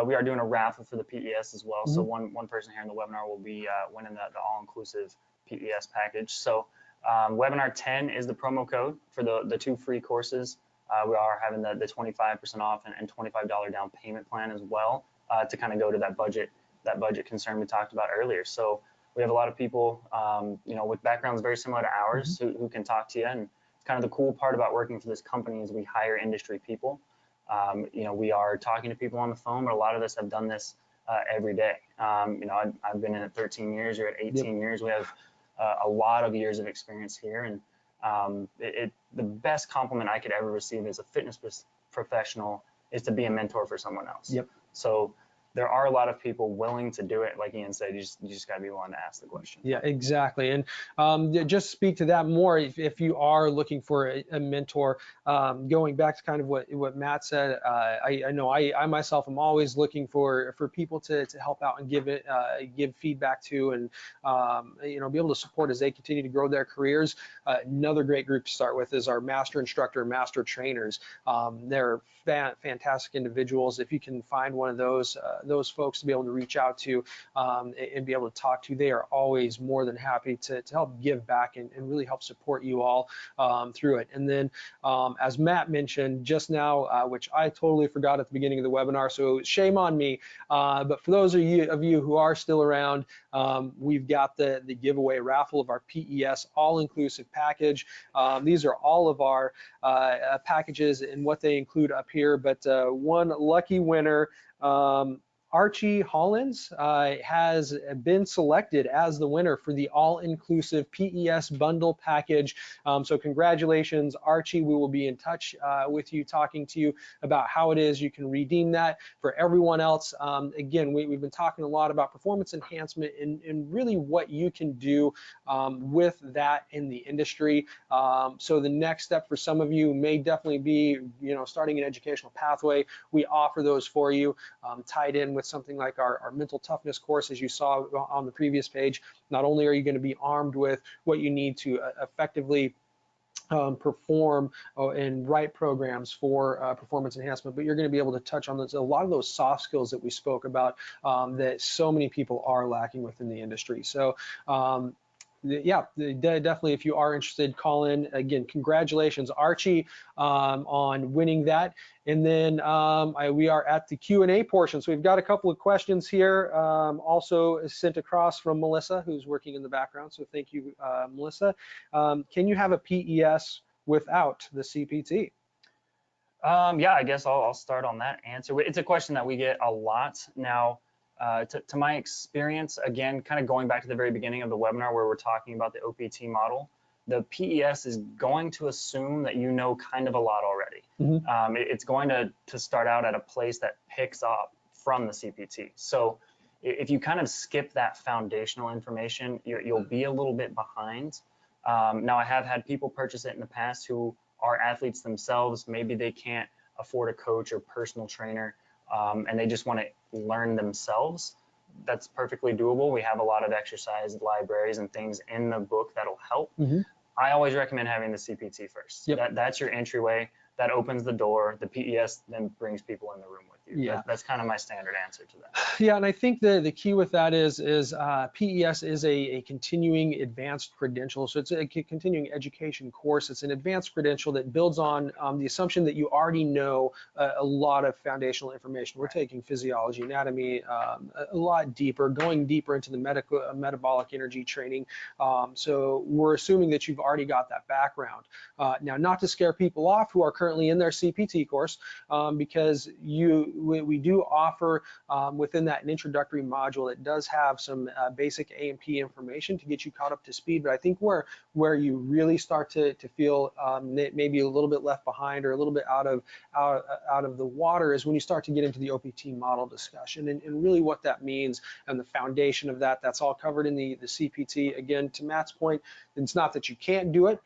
we are doing a raffle for the PES as well. So one person here in the webinar will be winning the all-inclusive PES package. So webinar 10 is the promo code for the 2 free courses. We are having the 25% off and $25 down payment plan as well to kind of go to that budget concern we talked about earlier. So we have a lot of people, with backgrounds very similar to ours who can talk to you. And kind of the cool part about working for this company is we hire industry people. We are talking to people on the phone, but a lot of us have done this every day. I've been in it 13 years, you're at 18 years. We have a lot of years of experience here. And the best compliment I could ever receive as a fitness professional is to be a mentor for someone else. So there are a lot of people willing to do it. Like Ian said, you just got to be willing to ask the question. Yeah, exactly. And just speak to that more if you are looking for a mentor. Going back to kind of what Matt said, I know I myself am always looking for people to help out and give feedback to, and be able to support as they continue to grow their careers. Another great group to start with is our master instructor, master trainers. They're fantastic individuals. If you can find one of those folks to be able to reach out to and be able to talk to, they are always more than happy to help give back and really help support you all through it. And then as Matt mentioned just now, which I totally forgot at the beginning of the webinar, so shame on me, but for those of you who are still around, we've got the giveaway raffle of our PES all-inclusive package. These are all of our packages and what they include up here, but one lucky winner, Archie Hollins, has been selected as the winner for the all-inclusive PES bundle package. So congratulations, Archie. We will be in touch with you, talking to you about how it is you can redeem that. For everyone else, again, we've been talking a lot about performance enhancement and really what you can do with that in the industry. So the next step for some of you may definitely be, starting an educational pathway. We offer those for you, tied in with something like our mental toughness course, as you saw on the previous page. Not only are you going to be armed with what you need to effectively perform and write programs for performance enhancement, but you're going to be able to touch on a lot of those soft skills that we spoke about that so many people are lacking within the industry. So yeah, definitely, if you are interested, call in. Again, congratulations, Archie, on winning that. And then we are at the Q&A portion. So we've got a couple of questions here, also sent across from Melissa, who's working in the background. So thank you, Melissa. Can you have a PES without the CPT? Yeah, I guess I'll start on that answer. It's a question that we get a lot now. To my experience, again, kind of going back to the very beginning of the webinar where we're talking about the OPT model, the PES is going to assume that you know kind of a lot already. It's going to start out at a place that picks up from the CPT. So if you kind of skip that foundational information, you'll be a little bit behind. Now, I have had people purchase it in the past who are athletes themselves. Maybe they can't afford a coach or personal trainer, and they just want to learn themselves. That's perfectly doable. We have a lot of exercise libraries and things in the book that'll help. I always recommend having the CPT first. That's your entryway. That opens the door. The PES then brings people in the room with you. That's kind of my standard answer to that. Yeah, and I think the key with that is PES is a continuing advanced credential. So it's a continuing education course. It's an advanced credential that builds on the assumption that you already know a lot of foundational information. We're taking physiology, anatomy, a lot deeper, going deeper into the metabolic energy training. So we're assuming that you've already got that background. Now, not to scare people off who are currently in their CPT course, because you we do offer within that an introductory module that does have some basic A&P information to get you caught up to speed. But I think where you really start to feel maybe a little bit left behind or a little bit out of the water is when you start to get into the OPT model discussion and really what that means and the foundation of that. That's all covered in the CPT. Again, to Matt's point, it's not that you can't do it.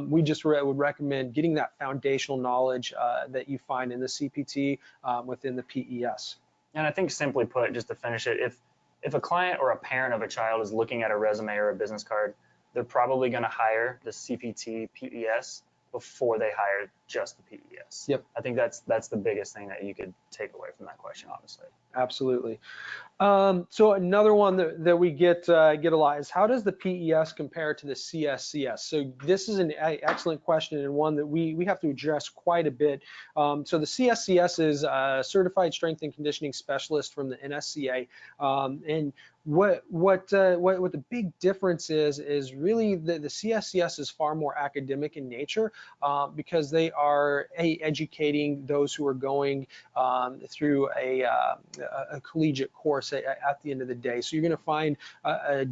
We just would recommend getting that foundational knowledge that you find in the CPT within the PES. And I think simply put, just to finish it, if a client or a parent of a child is looking at a resume or a business card, they're probably going to hire the CPT PES before they hire just the PES. Yep. I think that's the biggest thing that you could take away from that question, honestly. Absolutely. So another one that we get a lot is, how does the PES compare to the CSCS? So this is an excellent question and one that we have to address quite a bit. So the CSCS is a Certified Strength and Conditioning Specialist from the NSCA, and what the big difference is really the CSCS is far more academic in nature because they are educating those who are going through a collegiate course at the end of the day. So you're going to find a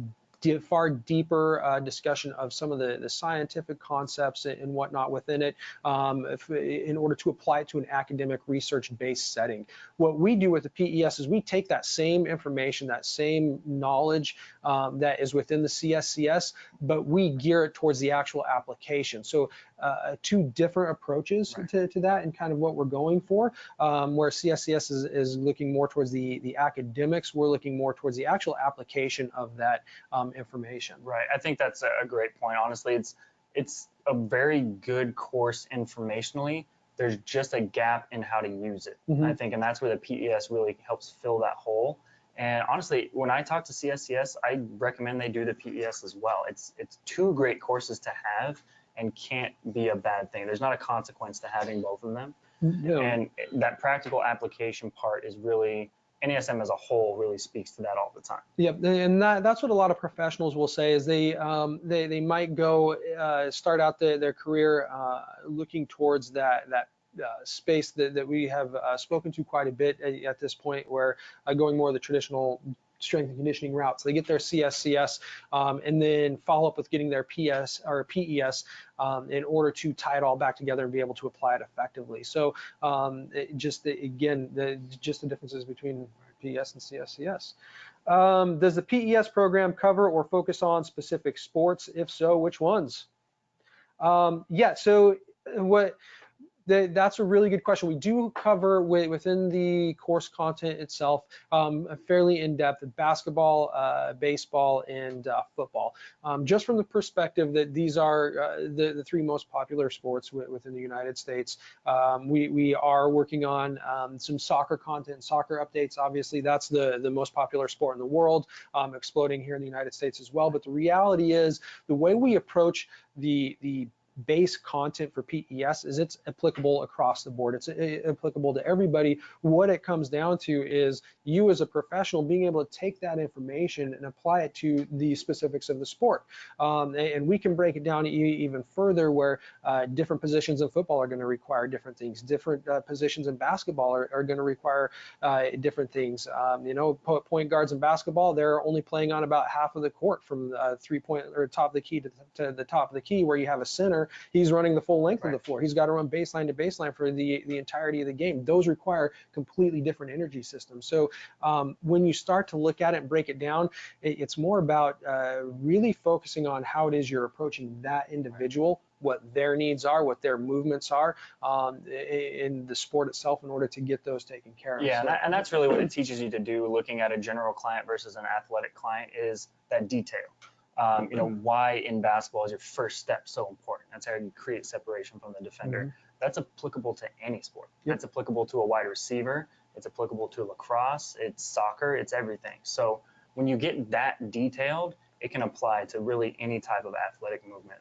far deeper discussion of some of the scientific concepts and whatnot within it in order to apply it to an academic research-based setting. What we do with the PES is we take that same information, that same knowledge that is within the CSCS, but we gear it towards the actual application. So two different approaches to that and kind of what we're going for, where CSCS is looking more towards the academics, we're looking more towards the actual application of that information. Right. I think that's a great point. Honestly, it's a very good course informationally. There's just a gap in how to use it, I think, and that's where the PES really helps fill that hole. And honestly, when I talk to CSCS, I recommend they do the PES as well. It's two great courses to have and can't be a bad thing. There's not a consequence to having both of them. No. And that practical application part is really, NASM as a whole really speaks to that all the time. Yep, and that's what a lot of professionals will say is they might go start out their career looking towards that space that we have spoken to quite a bit at this point, where going more of the traditional strength and conditioning route. So they get their CSCS and then follow up with getting their PS or PES in order to tie it all back together and be able to apply it effectively. So just the differences between PES and CSCS. Does the PES program cover or focus on specific sports? If so, which ones? Yeah, so that's a really good question. We do cover within the course content itself fairly in-depth basketball, baseball, and football. Just from the perspective that these are the three most popular sports within the United States. We are working on some soccer content, soccer updates. Obviously, that's the most popular sport in the world, exploding here in the United States as well. But the reality is the way we approach the base content for PES is it's applicable across the board. It's applicable to everybody. What it comes down to is you as a professional being able to take that information and apply it to the specifics of the sport. And we can break it down even further where different positions in football are going to require different things. Different positions in basketball are going to require different things. You know, point guards in basketball, they're only playing on about half of the court from 3-point or top of the key to the top of the key, where you have a center. He's running the full length of the floor. He's got to run baseline to baseline for the entirety of the game. Those require completely different energy systems. So when you start to look at it and break it down, it's more about really focusing on how it is you're approaching that individual, what their needs are, what their movements are in the sport itself in order to get those taken care of. Yeah, so, and that's really what it teaches you to do, looking at a general client versus an athletic client, is that detail. You know, why in basketball is your first step so important? That's how you create separation from the defender. That's applicable to any sport. That's applicable to a wide receiver. It's applicable to lacrosse. It's soccer. It's everything. So when you get that detailed, it can apply to really any type of athletic movement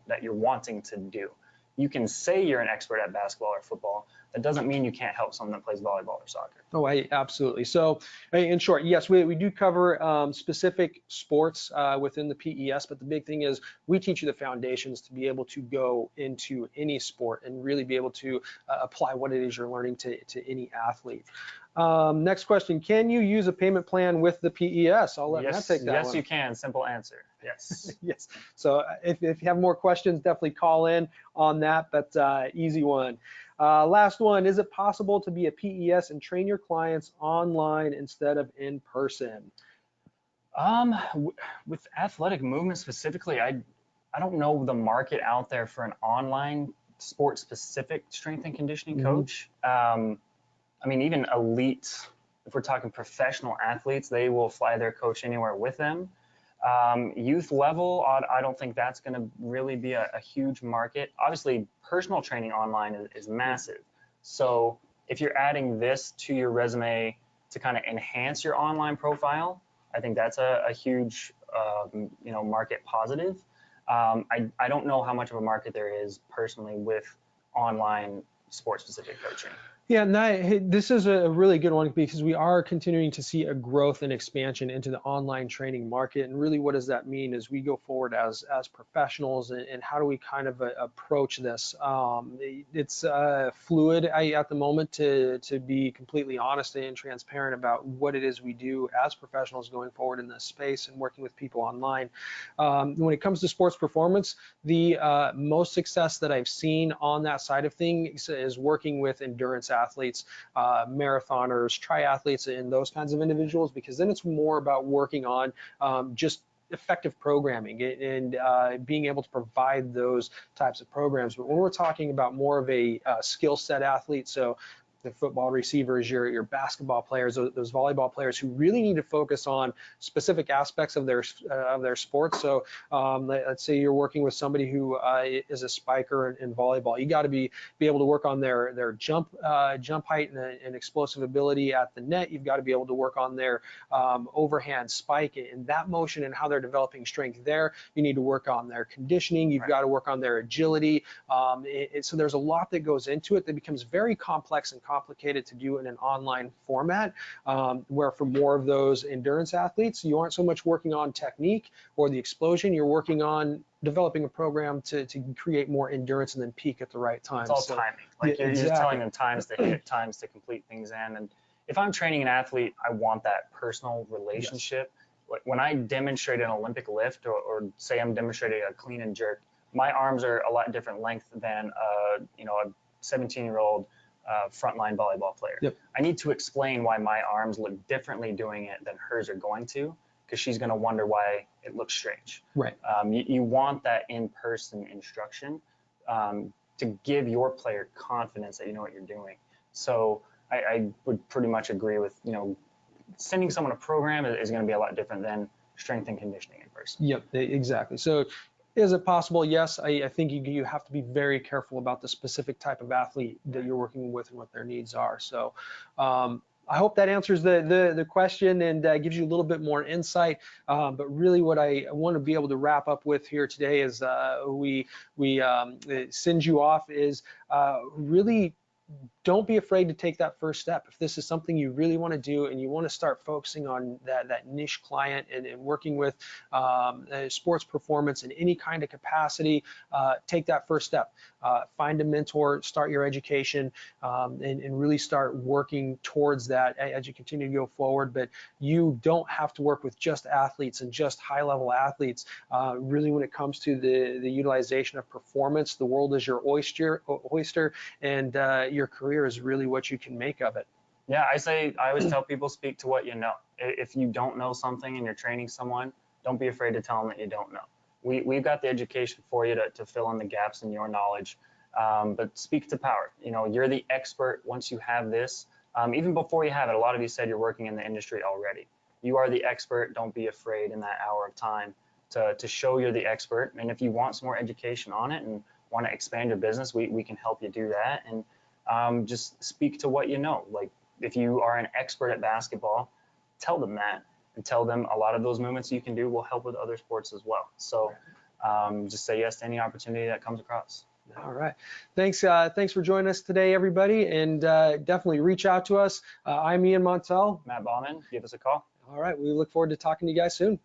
that you're wanting to do. you can say you're an expert at basketball or football. That doesn't mean you can't help someone that plays volleyball or soccer. Oh, absolutely. So in short, yes, we do cover specific sports within the PES, but the big thing is we teach you the foundations to be able to go into any sport and really be able to apply what it is you're learning to any athlete. Next question, can you use a payment plan with the PES? I'll let Matt take that one. Yes, you can. Simple answer. Yes. Yes. So if you have more questions, definitely call in on that, but easy one. Last one, is it possible to be a PES and train your clients online instead of in person? With athletic movement specifically, I don't know the market out there for an online sport-specific strength and conditioning coach. I mean, even elite, if we're talking professional athletes, they will fly their coach anywhere with them. Youth level, I don't think that's going to really be a huge market. Obviously, personal training online is massive. So if you're adding this to your resume to kind of enhance your online profile, I think that's a huge, market positive. I don't know how much of a market there is personally with online sport-specific coaching. Yeah, this is a really good one because we are continuing to see a growth and expansion into the online training market. And really what does that mean as we go forward as professionals, and how do we kind of approach this? It's fluid at the moment, to be completely honest and transparent about what it is we do as professionals going forward in this space and working with people online. When it comes to sports performance, the most success that I've seen on that side of things is working with endurance athletes, marathoners, triathletes, and those kinds of individuals, because then it's more about working on just effective programming and being able to provide those types of programs. But when we're talking about more of a skill set athlete, so the football receivers, your basketball players, those volleyball players who really need to focus on specific aspects of their sports. So let's say you're working with somebody who is a spiker in volleyball. You got to be able to work on their jump height and explosive ability at the net. You've got to be able to work on their overhand spike and that motion and how they're developing strength there. You need to work on their conditioning. You've got to work on their agility. So there's a lot that goes into it that becomes very complex and complicated to do in an online format, where for more of those endurance athletes, you aren't so much working on technique or the explosion, you're working on developing a program to create more endurance and then peak at the right time. It's all timing. Like you're just telling them times to hit, times to complete things in. And if I'm training an athlete, I want that personal relationship. Yes. When I demonstrate an Olympic lift, or say I'm demonstrating a clean and jerk, my arms are a lot different length than a 17-year-old frontline volleyball player. Yep. I need to explain why my arms look differently doing it than hers are going to, because she's going to wonder why it looks strange. Right. You want that in-person instruction to give your player confidence that you know what you're doing. So I would pretty much agree with, sending someone a program is going to be a lot different than strength and conditioning in person. Yep, exactly. So is it possible? Yes, I think you have to be very careful about the specific type of athlete that you're working with and what their needs are. So I hope that answers the question and gives you a little bit more insight. But really what I want to be able to wrap up with here today is we send you off is really don't be afraid to take that first step. If this is something you really want to do and you want to start focusing on that niche client and working with sports performance in any kind of capacity, take that first step. Find a mentor, start your education, and really start working towards that as you continue to go forward. But you don't have to work with just athletes and just high-level athletes. Really, when it comes to the utilization of performance, the world is your oyster, and your career is really what you can make of it. Yeah, I always tell people, speak to what you know. If you don't know something and you're training someone, don't be afraid to tell them that you don't know. We've got the education for you to fill in the gaps in your knowledge, but speak to power. You're the expert once you have this. Even before you have it, a lot of you said you're working in the industry already. You are the expert. Don't be afraid in that hour of time to show you're the expert. And if you want some more education on it and want to expand your business, we can help you do that. And just speak to what you know. Like if you are an expert at basketball, tell them that, and tell them a lot of those movements you can do will help with other sports as well. So just say yes to any opportunity that comes across. All right. Thanks for joining us today, everybody, and definitely reach out to us. I'm Ian Montel. Matt Bauman, give us a call. All right. We look forward to talking to you guys soon.